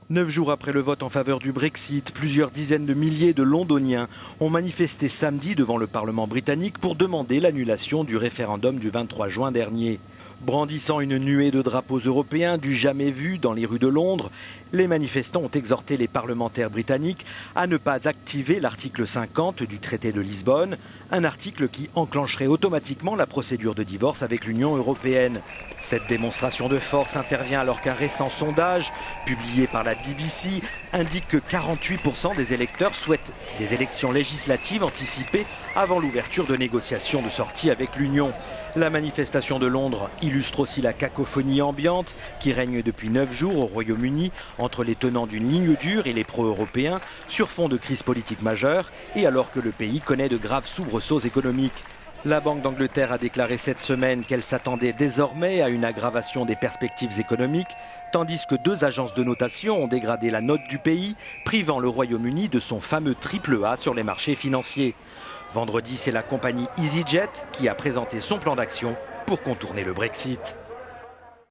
9 jours après le vote en faveur du Brexit, plusieurs dizaines de milliers de Londoniens ont manifesté samedi devant le Parlement britannique pour demander l'annulation du référendum du 23 juin dernier. Brandissant une nuée de drapeaux européens du jamais vu dans les rues de Londres, les manifestants ont exhorté les parlementaires britanniques à ne pas activer l'article 50 du traité de Lisbonne, un article qui enclencherait automatiquement la procédure de divorce avec l'Union européenne. Cette démonstration de force intervient alors qu'un récent sondage, publié par la BBC, indique que 48% des électeurs souhaitent des élections législatives anticipées avant l'ouverture de négociations de sortie avec l'Union. La manifestation de Londres illustre aussi la cacophonie ambiante qui règne depuis 9 jours au Royaume-Uni entre les tenants d'une ligne dure et les pro-européens sur fond de crise politique majeure et alors que le pays connaît de graves soubresauts économiques. La Banque d'Angleterre a déclaré cette semaine qu'elle s'attendait désormais à une aggravation des perspectives économiques, tandis que 2 agences de notation ont dégradé la note du pays, privant le Royaume-Uni de son fameux triple A sur les marchés financiers. Vendredi, c'est la compagnie EasyJet qui a présenté son plan d'action pour contourner le Brexit.